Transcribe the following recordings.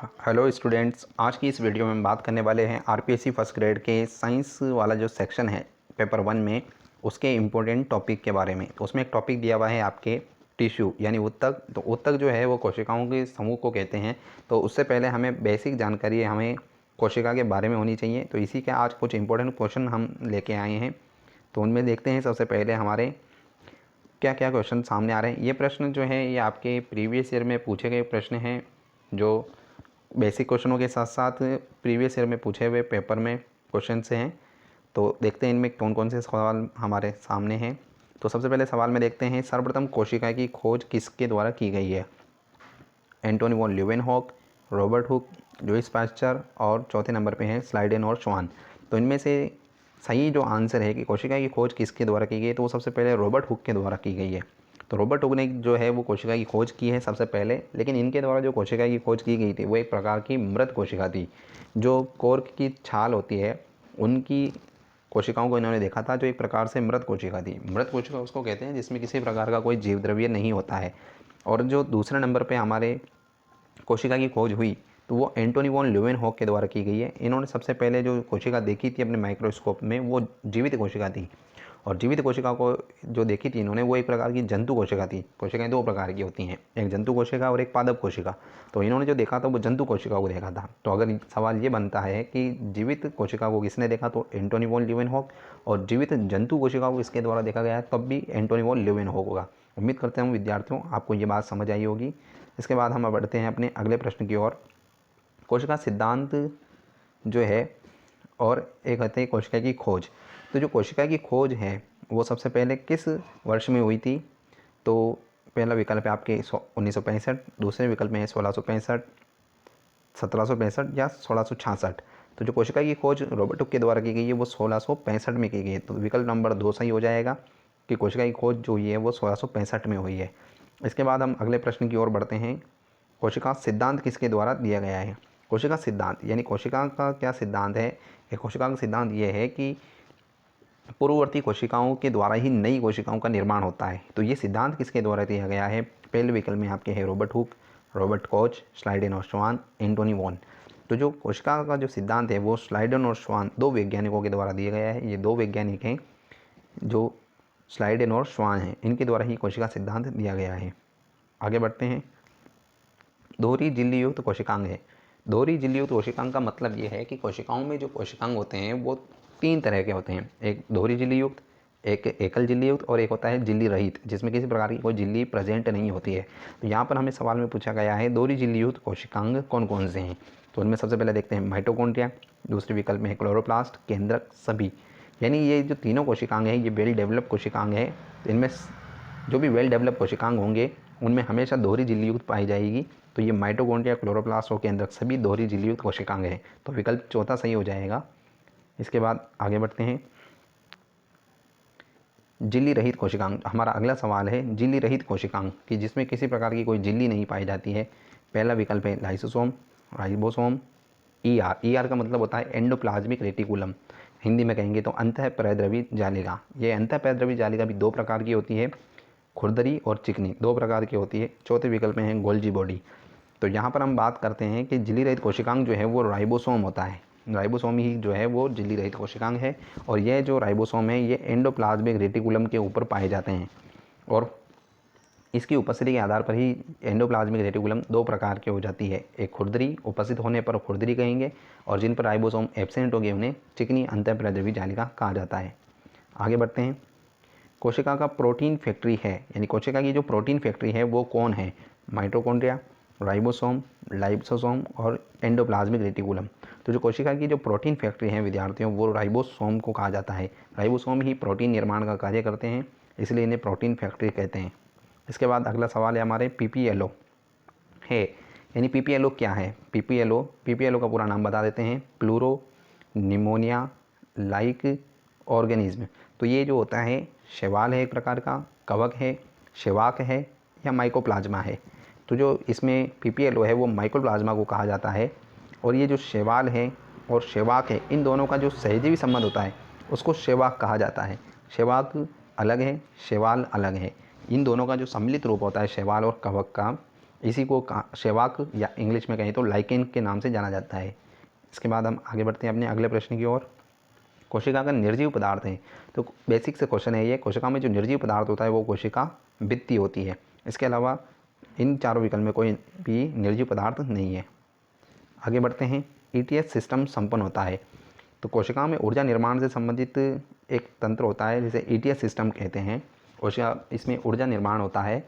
Hello students, आज की इस वीडियो में हम बात करने वाले हैं आरपीएससी फर्स्ट ग्रेड के साइंस वाला जो सेक्शन है पेपर 1 में उसके इम्पोर्टेंट टॉपिक के बारे में। तो उसमें एक टॉपिक दिया हुआ है आपके टिश्यू यानी ऊतक। तो ऊतक जो है वो कोशिकाओं के समूह को कहते हैं। तो उससे पहले हमें बेसिक जानकारी हमें कोशिका के बारे में होनी चाहिए। तो इसी के आज कुछ इंपॉर्टेंट क्वेश्चन हम लेके आए हैं। तो उनमें देखते हैं सबसे पहले हमारे क्या क्या क्वेश्चन सामने आ रहे हैं। ये प्रश्न जो है ये आपके प्रीवियस ईयर में पूछे गए प्रश्न हैं, जो बेसिक क्वेश्चनों के साथ साथ प्रीवियस ईयर में पूछे हुए पेपर में क्वेश्चन से हैं। तो देखते हैं इनमें कौन कौन से सवाल हमारे सामने हैं। तो सबसे पहले सवाल में देखते हैं, सर्वप्रथम कोशिका की खोज किसके द्वारा की गई है? Antony von Leeuwenhoek, Robert Hooke, Lewis pasture और चौथे नंबर पे है स्लाइडेन और श्वान। तो इनमें से सही जो आंसर है कि कोशिका की खोज किसके द्वारा की गई, तो वो सबसे पहले रॉबर्ट हुक के द्वारा की गई है। तो रॉबर्ट हुक ने जो है वो कोशिका की खोज की है सबसे पहले, लेकिन इनके द्वारा जो कोशिका की खोज की गई थी वो एक प्रकार की मृत कोशिका थी। जो कोर्क की छाल होती है उनकी कोशिकाओं को इन्होंने देखा था, जो एक प्रकार से मृत कोशिका थी। मृत कोशिका उसको कहते हैं जिसमें किसी प्रकार का कोई जीव द्रव्य नहीं होता है। और जो दूसरे नंबर पर हमारे कोशिका की खोज हुई तो वो एंटोनी वॉन ल्यूवेनहॉक के द्वारा की गई है। इन्होंने सबसे पहले जो कोशिका देखी थी अपने माइक्रोस्कोप में वो जीवित कोशिका थी। और जीवित कोशिका को जो देखी थी इन्होंने वो एक प्रकार की जंतु कोशिका थी। कोशिकाएं दो प्रकार की होती हैं, एक जंतु कोशिका और एक पादप कोशिका। तो इन्होंने जो देखा था वो जंतु कोशिका को देखा था। तो अगर सवाल ये बनता है कि जीवित कोशिका को किसने देखा, तो एंटोनी वॉन ल्यूवेनहॉक, और जीवित जंतु कोशिका को इसके द्वारा देखा गया है तब भी एंटोनी वॉन ल्यूवेनहॉक होगा। उम्मीद करते हैं विद्यार्थियों आपको ये बात समझ आई होगी। इसके बाद हम बढ़ते हैं अपने अगले प्रश्न की ओर। कोशिका सिद्धांत जो है और एक होती है कोशिका की खोज। तो जो कोशिका की खोज है वो सबसे पहले किस वर्ष में हुई थी? तो पहला विकल्प है आपके 1965, दूसरे विकल्प में है 1665, 1765 या 1666। तो जो कोशिका की खोज रॉबर्ट हुक के द्वारा की गई है वो 1665 में की गई है। तो विकल्प नंबर 2 सही हो जाएगा कि कोशिका की खोज जो हुई है वो 1665 में हुई है। इसके बाद हम अगले प्रश्न की ओर बढ़ते हैं। कोशिका सिद्धांत किसके द्वारा दिया गया है? कोशिका सिद्धांत यानी कोशिका का क्या सिद्धांत है? कोशिका का सिद्धांत ये है कि पूर्ववर्ती कोशिकाओं के द्वारा ही नई कोशिकाओं का निर्माण होता है। तो ये सिद्धांत किसके द्वारा दिया गया है? पहले विकल्प में आपके है Robert Hooke, Robert Koch, Schleiden और श्वान, एंटोनी वॉन। तो जो कोशिका का जो सिद्धांत है वो स्लाइडेन और श्वान दो वैज्ञानिकों के द्वारा दिया गया है। ये दो वैज्ञानिक हैं जो स्लाइडेन और श्वान हैं, इनके द्वारा ही कोशिका सिद्धांत दिया गया है। आगे बढ़ते हैं। दोहरी झिल्ली युक्त कोशिकांग है। दोहरी झिल्ली युक्त कोशिकांग का मतलब ये है कि कोशिकाओं में जो कोशिकांग होते हैं वो 3 तरह के होते हैं। एक दोहरी झिल्ली युक्त, एक एकल झिल्ली युक्त और एक होता है झिल्ली रहित, जिसमें किसी प्रकार की कोई झिल्ली प्रेजेंट नहीं होती है। तो यहाँ पर हमें सवाल में पूछा गया है दोहरी झिल्ली युक्त कोशिकांग कौन कौन से हैं। तो उनमें सबसे पहले देखते हैं माइटोकॉन्ड्रिया, दूसरे विकल्प में है क्लोरोप्लास्ट, केंद्रक, सभी। यानी ये जो तीनों कोशिकांग हैं ये वेल डेवलप कोशिकांग है। इनमें जो भी वेल डेवलप कोशिकांग होंगे उनमें हमेशा दोहरी झिल्ली युक्त पाई जाएगी। तो ये माइटोकॉन्ड्रिया, क्लोरोप्लास्ट और केंद्रक सभी दोहरी झिल्ली युक्त कोशिकांग हैं। तो विकल्प चौथा सही हो जाएगा। इसके बाद आगे बढ़ते हैं। झिल्ली रहित कोशिकांग, हमारा अगला सवाल है झिल्ली रहित कोशिकांग कि जिसमें किसी प्रकार की कोई झिल्ली नहीं पाई जाती है। पहला विकल्प है लाइसोसोम, राइबोसोम, ईआर का मतलब होता है एंडोप्लाज्मिक रेटिकुलम, हिंदी में कहेंगे तो अंतःपैद्रवी जालिका। ये अंतःपैद्रवी जालिका भी दो प्रकार की होती है, खुरदरी और चिकनी, दो प्रकार की होती है। चौथे विकल्प में है गोल्जी बॉडी। तो यहाँ पर हम बात करते हैं कि झिल्ली रहित कोशिकांग जो है वो राइबोसोम होता है। राइबोसोम ही जो है वो झिल्ली रहित कोशिकांग है। और यह जो राइबोसोम है ये एंडोप्लाज्मिक रेटिकुलम के ऊपर पाए जाते हैं। और इसकी उपस्थिति के आधार पर ही एंडोप्लाज्मिक रेटिकुलम दो प्रकार की हो जाती है। एक खुरदरी, उपस्थित होने पर खुरदरी कहेंगे, और जिन पर राइबोसोम एब्सेंट हो गए उन्हें चिकनी अंतःपैद्रवी जालिका कहा जाता है। आगे बढ़ते हैं। कोशिका का प्रोटीन फैक्ट्री है यानी कोशिका की जो प्रोटीन फैक्ट्री है वो कौन है? माइटोकॉन्ड्रिया, राइबोसोम, लाइसोसोम और एंडोप्लाज्मिक रेटिकुलम। तो जो कोशिका की जो प्रोटीन फैक्ट्री है विद्यार्थियों वो राइबोसोम को कहा जाता है। राइबोसोम ही प्रोटीन निर्माण का कार्य करते हैं, इसलिए इन्हें प्रोटीन फैक्ट्री कहते हैं। इसके बाद अगला सवाल है हमारे पीपीएलओ है यानी पीपीएलओ क्या है? पीपीएलओ का पूरा नाम बता देते हैं, प्लूरो निमोनिया लाइक ऑर्गेनिज्म। तो ये जो होता है शैवाल है, एक प्रकार का कवक है, शेवाक है या माइकोप्लाज्मा है। तो जो इसमें पीपीएलओ है वो माइकोप्लाज्मा को कहा जाता है। और ये जो शैवाल है और शेवाक है इन दोनों का जो सहजीवी संबंध होता है उसको शेवाक कहा जाता है। शेवाक अलग है, शैवाल अलग है। इन दोनों का जो सम्मिलित रूप होता है शैवाल और कवक का इसी को सेवाक या इंग्लिश में कहें तो लाइकेन के नाम से जाना जाता है। इसके बाद हम आगे बढ़ते हैं अपने अगले प्रश्न की ओर। कोशिका का निर्जीव पदार्थ है, तो बेसिक से क्वेश्चन है ये। कोशिका में जो निर्जीव पदार्थ होता है वो कोशिका भित्ति होती है। इसके अलावा इन चारों विकल्प में कोई भी निर्जीव पदार्थ नहीं है। आगे बढ़ते हैं। ईटीएस सिस्टम संपन्न होता है, तो कोशिकाओं में ऊर्जा निर्माण से संबंधित एक तंत्र होता है जिसे ईटीएस सिस्टम कहते हैं। कोशिका इसमें ऊर्जा निर्माण होता है,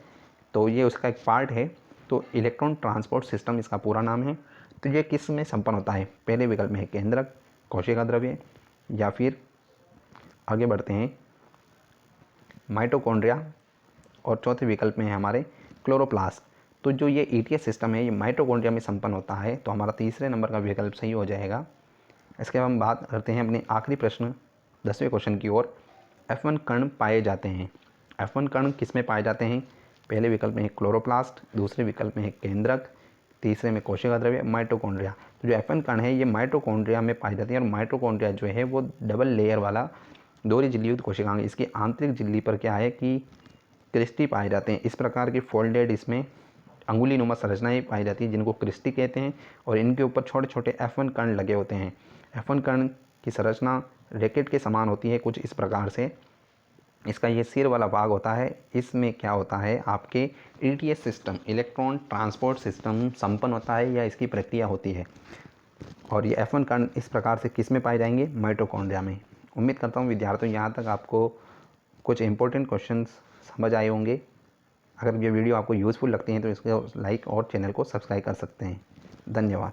तो ये उसका एक पार्ट है। तो इलेक्ट्रॉन ट्रांसपोर्ट सिस्टम इसका पूरा नाम है। तो ये किस में संपन्न होता है? पहले विकल्प में है केंद्रक, कोशिका द्रव्य, या फिर आगे बढ़ते हैं माइटोकॉन्ड्रिया, और चौथे विकल्प में है हमारे क्लोरोप्लास्ट। तो जो ये ईटीएस सिस्टम है ये माइटोकॉन्ड्रिया में संपन्न होता है, तो हमारा तीसरे नंबर का विकल्प सही हो जाएगा। इसके बाद हम बात करते हैं अपने आखिरी प्रश्न 10वें क्वेश्चन की ओर। F1 कण पाए जाते हैं। F1 कण किस में पाए जाते हैं? पहले विकल्प में है क्लोरोप्लास्ट, दूसरे विकल्प में है केंद्रक, तीसरे में कोशिका द्रव्य, माइटोकॉन्ड्रिया। तो जो F1 कण है ये माइटोकॉन्ड्रिया में पाई जाती है, और माइटोकॉन्ड्रिया जो है वो डबल लेयर वाला दोहरी झिल्ली युक्त कोशिकांग। इसकी आंतरिक झिल्ली पर क्या है कि क्रिस्टी पाए जाते हैं। इस प्रकार की फोल्डेड इसमें अंगुली नुमा संरचनाएँ पाई जाती हैं जिनको क्रिस्टी कहते हैं, और इनके ऊपर छोटे छोटे F1 कण लगे होते हैं। F1 कण की संरचना रैकेट के समान होती है कुछ इस प्रकार से। इसका ये सिर वाला भाग होता है, इसमें क्या होता है आपके ETS system, electron transport system संपन्न होता है या इसकी प्रक्रिया होती है। और ये F1 कण इस प्रकार से किस में पाए जाएंगे? माइटोकॉन्ड्रिया में। उम्मीद करता हूँ विद्यार्थियों यहाँ तक आपको कुछ इंपॉर्टेंट क्वेश्चंस समझ आए होंगे। अगर ये वीडियो आपको यूज़फुल लगती है तो इसको लाइक और चैनल को सब्सक्राइब कर सकते हैं। धन्यवाद।